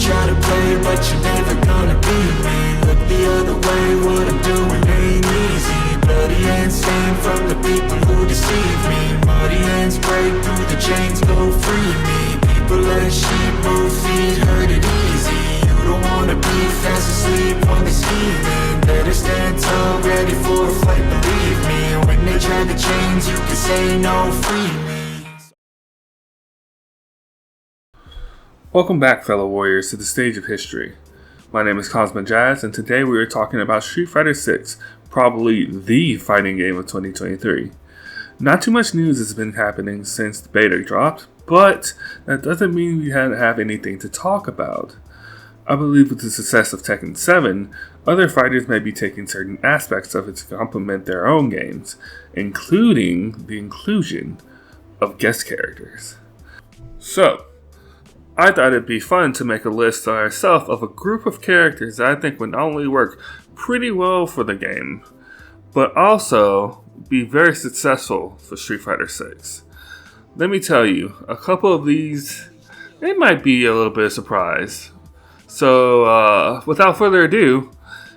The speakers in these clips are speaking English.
try to play, but you're never gonna beat me. Look the other way, what I'm doing ain't easy. Bloody hands stand from the people who deceive me. Muddy hands break through the chains, go free me. People let sheep move feet, hurt it easy. You don't wanna be fast asleep when they're scheming. Better stand tall, ready for a fight, believe me. When they try the chains, you can say no, free me. Welcome back, fellow warriors, to the stage of history. My name is Cosmo Jazz, and today we are talking about Street Fighter 6, probably the fighting game of 2023. Not too much news has been happening since the beta dropped, but that doesn't mean we don't have anything to talk about. I believe with the success of Tekken 7, other fighters may be taking certain aspects of it to complement their own games, including the inclusion of guest characters. So, I thought it'd be fun to make a list ourselves of a group of characters that I think would not only work pretty well for the game, but also be very successful for Street Fighter 6. Let me tell you, a couple of these, they might be a little bit of surprise. So, without further ado,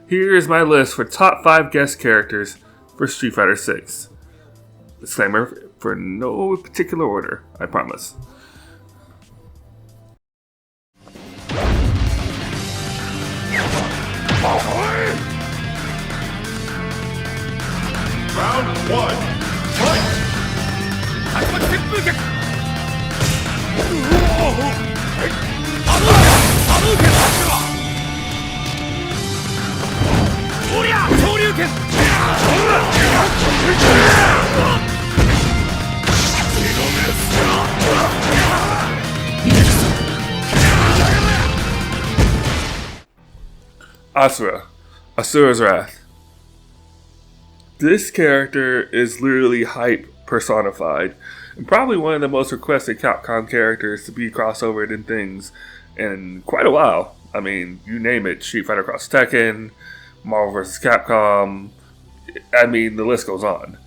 here's my list for top 5 guest characters for Street Fighter 6. Disclaimer, for no particular order, I promise. Round 1, fight! Asura. Asura's Wrath. This character is literally hype personified, and probably one of the most requested Capcom characters to be crossovered in things in quite a while. I mean, you name it, Street Fighter Cross Tekken, Marvel vs. Capcom, I mean, the list goes on.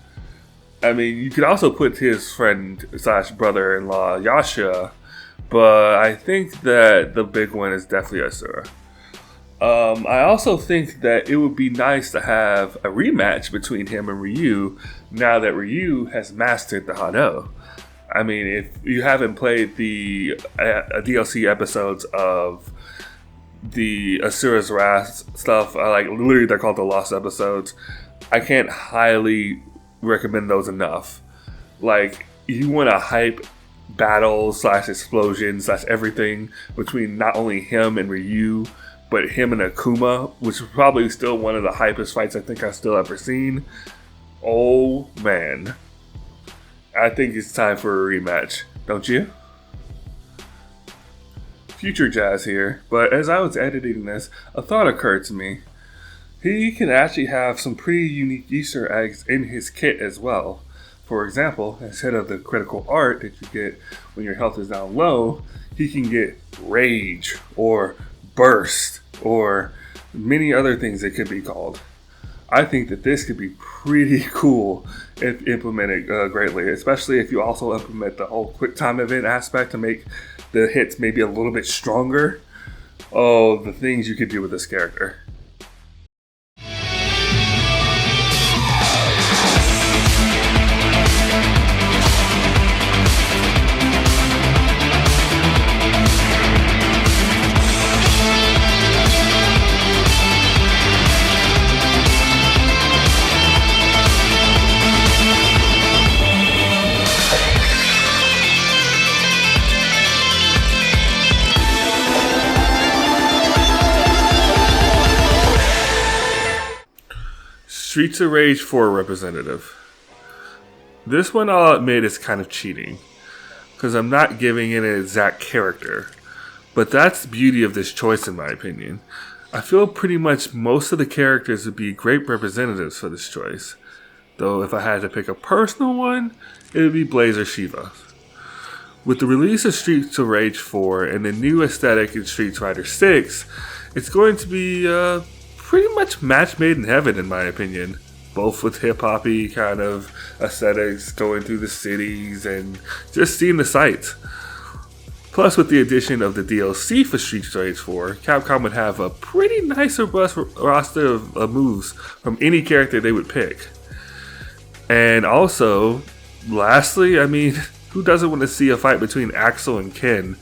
I mean, you could also put his friend slash brother-in-law, Yasha, but I think that the big one is definitely Asura. I also think that it would be nice to have a rematch between him and Ryu now that Ryu has mastered the Hado. I mean, if you haven't played the DLC episodes of the Asura's Wrath stuff, like literally they're called the Lost episodes, I can't highly recommend those enough. Like, you want a hype battle slash explosion slash everything between not only him and Ryu, but him and Akuma, which is probably still one of the hypest fights I think I've still ever seen. Oh man. I think it's time for a rematch, don't you? Future Jazz here, but as I was editing this, a thought occurred to me. He can actually have some pretty unique Easter eggs in his kit as well. For example, instead of the critical art that you get when your health is down low, he can get Rage or Burst or many other things it could be called. I think that this could be pretty cool if implemented greatly, especially if you also implement the whole quick time event aspect to make the hits maybe a little bit stronger. Oh, the things you could do with this character. Streets of Rage 4 representative. This one, I'll admit, is kind of cheating, because I'm not giving it an exact character. But that's the beauty of this choice, in my opinion. I feel pretty much most of the characters would be great representatives for this choice. Though if I had to pick a personal one, it would be Blaze or Shiva. With the release of Streets of Rage 4 and the new aesthetic in Street Fighter 6, it's going to be pretty much match made in heaven, in my opinion. Both with hip-hoppy kind of aesthetics, going through the cities and just seeing the sights. Plus, with the addition of the DLC for Street Fighter 4, Capcom would have a pretty nice robust roster of moves from any character they would pick. And also, lastly, I mean, who doesn't want to see a fight between Axel and Ken,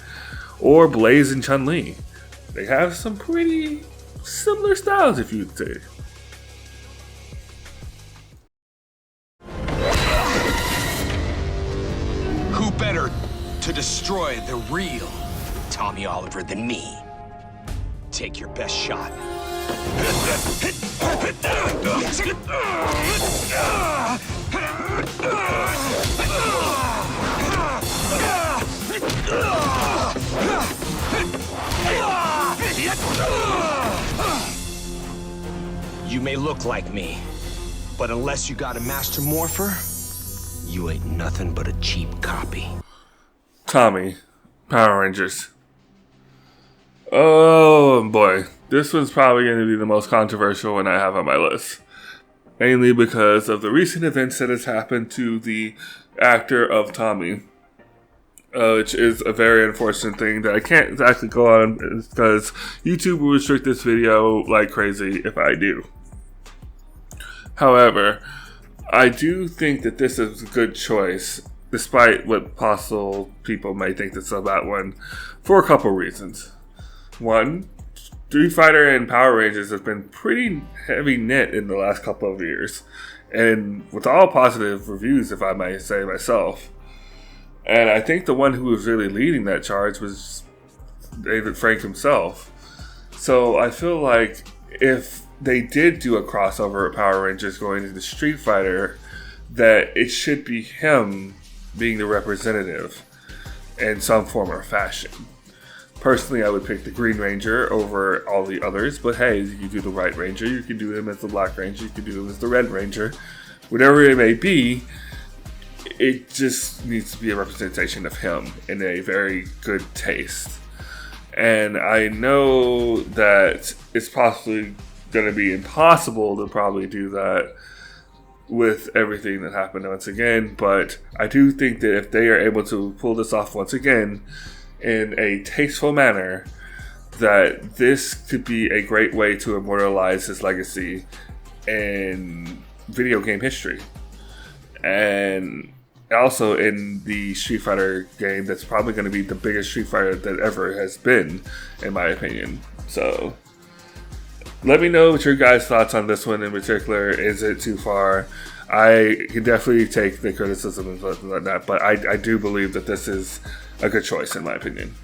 or Blaze and Chun-Li? They have some pretty similar styles, if you'd say. Who better to destroy the real Tommy Oliver than me? Take your best shot. You may look like me, but unless you got a master morpher, you ain't nothing but a cheap copy. Tommy, Power Rangers. Oh boy, this one's probably going to be the most controversial one I have on my list. Mainly because of the recent events that has happened to the actor of Tommy. Which is a very unfortunate thing that I can't exactly go on because YouTube will restrict this video like crazy if I do. However, I do think that this is a good choice, despite what possible people may think this is a bad one, for a couple reasons. One, Street Fighter and Power Rangers have been pretty heavy knit in the last couple of years, and with all positive reviews, if I may say myself. And I think the one who was really leading that charge was David Frank himself. So I feel like if they did do a crossover of Power Rangers going into Street Fighter, that it should be him being the representative in some form or fashion. Personally, I would pick the Green Ranger over all the others, but hey, you can do the White Ranger, you can do him as the Black Ranger, you can do him as the Red Ranger. Whatever it may be, it just needs to be a representation of him in a very good taste. And I know that it's possibly going to be impossible to probably do that with everything that happened once again, but I do think that if they are able to pull this off once again in a tasteful manner, that this could be a great way to immortalize his legacy in video game history. And also in the Street Fighter game, that's probably going to be the biggest Street Fighter that ever has been, in my opinion. So let me know what your guys' thoughts on this one in particular. Is it too far? I can definitely take the criticism and whatnot, but I do believe that this is a good choice in my opinion.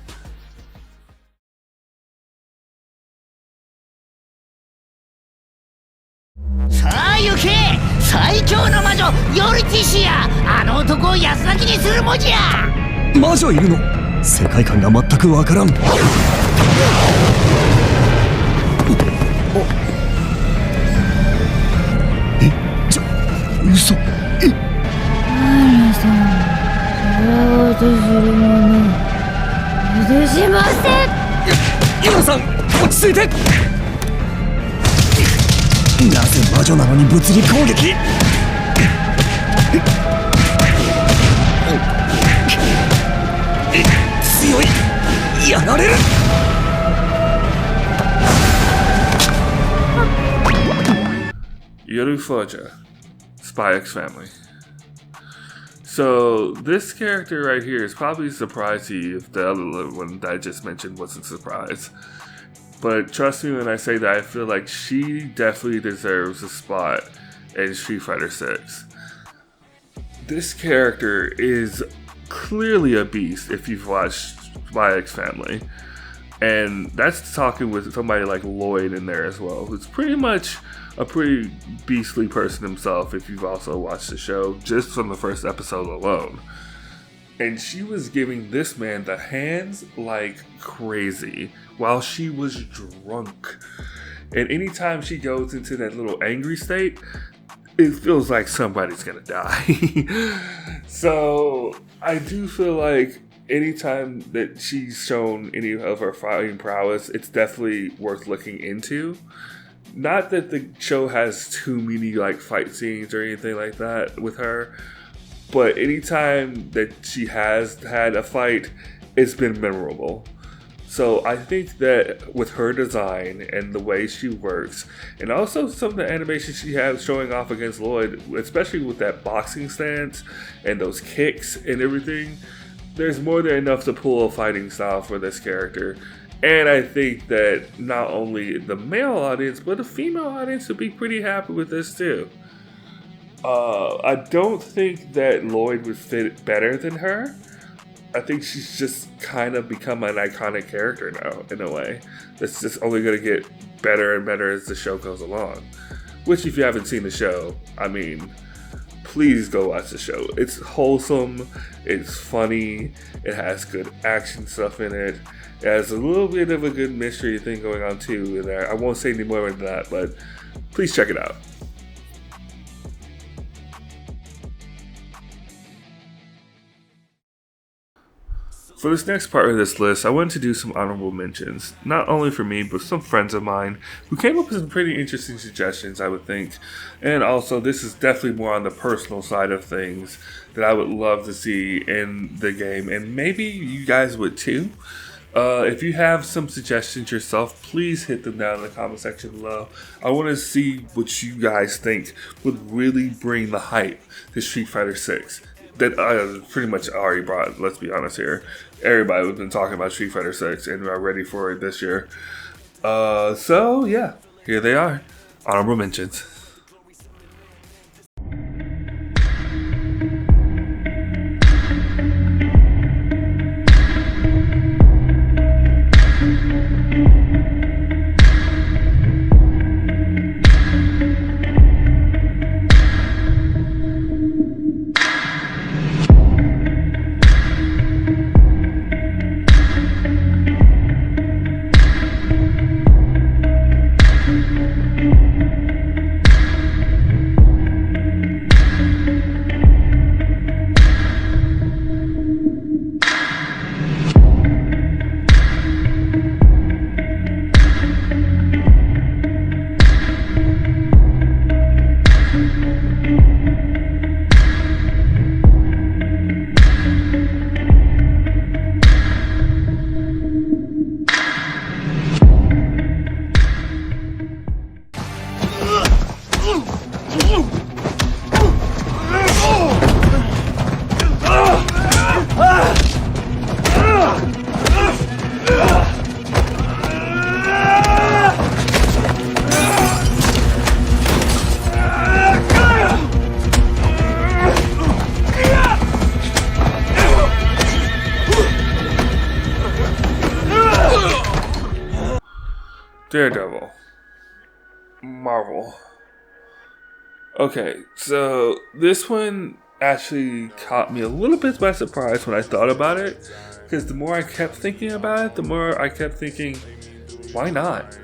Yor Forger, Spy X Family. So this character right here is probably a surprise to you if the other one that I just mentioned wasn't a surprise. But trust me when I say that I feel like she definitely deserves a spot in Street Fighter 6. This character is clearly a beast if you've watched Spy X Family. And that's talking with somebody like Lloyd in there as well, who's pretty much a pretty beastly person himself if you've also watched the show, just from the first episode alone. And she was giving this man the hands like crazy while she was drunk. And anytime she goes into that little angry state, it feels like somebody's gonna die. So I do feel like anytime that she's shown any of her fighting prowess, it's definitely worth looking into. Not that the show has too many like fight scenes or anything like that with her, but anytime that she has had a fight, it's been memorable. So I think that with her design and the way she works, and also some of the animation she has showing off against Lloyd, especially with that boxing stance and those kicks and everything, there's more than enough to pull a fighting style for this character. And I think that not only the male audience, but the female audience would be pretty happy with this too. I don't think that Lloyd would fit better than her. I think she's just kind of become an iconic character now, in a way. That's just only going to get better and better as the show goes along. Which, if you haven't seen the show, I mean, please go watch the show. It's wholesome, it's funny, it has good action stuff in it. It has a little bit of a good mystery thing going on too in there. I won't say any more than that, but please check it out. For this next part of this list, I wanted to do some honorable mentions, not only for me, but some friends of mine who came up with some pretty interesting suggestions, I would think. And also, this is definitely more on the personal side of things that I would love to see in the game, and maybe you guys would too. If you have some suggestions yourself, please hit them down in the comment section below. I want to see what you guys think would really bring the hype to Street Fighter 6. That I pretty much already brought, let's be honest here. Everybody has been talking about Street Fighter 6 and are ready for it this year. So yeah, here they are. Honorable mentions. Daredevil. Marvel. Okay, so this one actually caught me a little bit by surprise when I thought about it, because the more I kept thinking about it, the more I kept thinking, why not?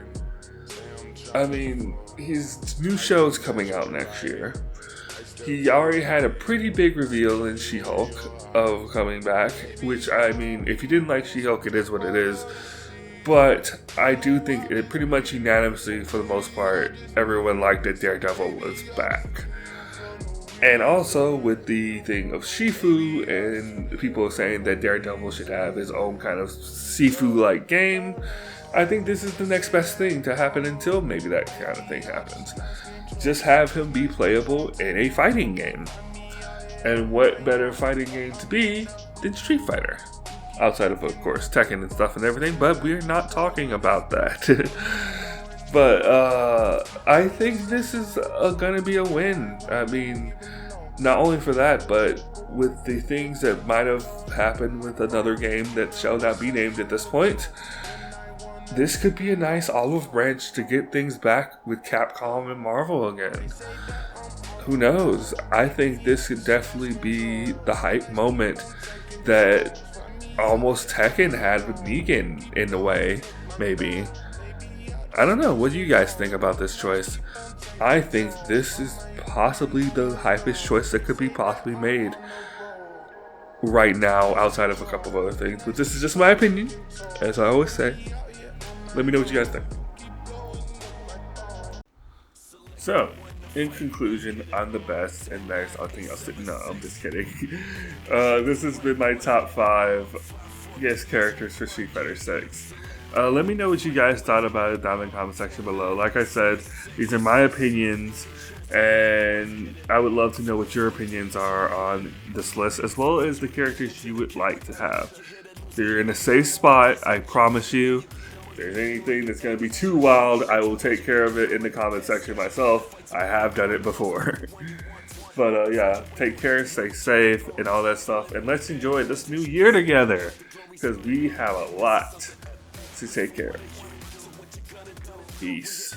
I mean, his new show's coming out next year. He already had a pretty big reveal in She-Hulk of coming back, which, I mean, if you didn't like She-Hulk, it is what it is. But I do think it pretty much unanimously, for the most part, everyone liked that Daredevil was back. And also with the thing of Shifu, and people saying that Daredevil should have his own kind of Sifu-like game, I think this is the next best thing to happen until maybe that kind of thing happens. Just have him be playable in a fighting game. And what better fighting game to be than Street Fighter? Outside of course, Tekken and stuff and everything, but we're not talking about that. But I think this is gonna be a win. I mean, not only for that, but with the things that might have happened with another game that shall not be named at this point, this could be a nice olive branch to get things back with Capcom and Marvel again. Who knows? I think this could definitely be the hype moment that almost Tekken had with Negan in a way, maybe. I don't know. What do you guys think about this choice? I think this is possibly the hypest choice that could be possibly made right now, outside of a couple of other things. But this is just my opinion, as I always say. Let me know what you guys think. So, in conclusion, I'm the best, and there's nothing else. No, I'm just kidding. This has been my top 5 guest characters for Street Fighter 6. Let me know what you guys thought about it down in the comment section below. Like I said, these are my opinions, and I would love to know what your opinions are on this list, as well as the characters you would like to have. If you're in a safe spot, I promise you. If there's anything that's going to be too wild, I will take care of it in the comment section myself. I have done it before. But yeah, take care, stay safe, and all that stuff. And let's enjoy this new year together, because we have a lot to take care of. Peace.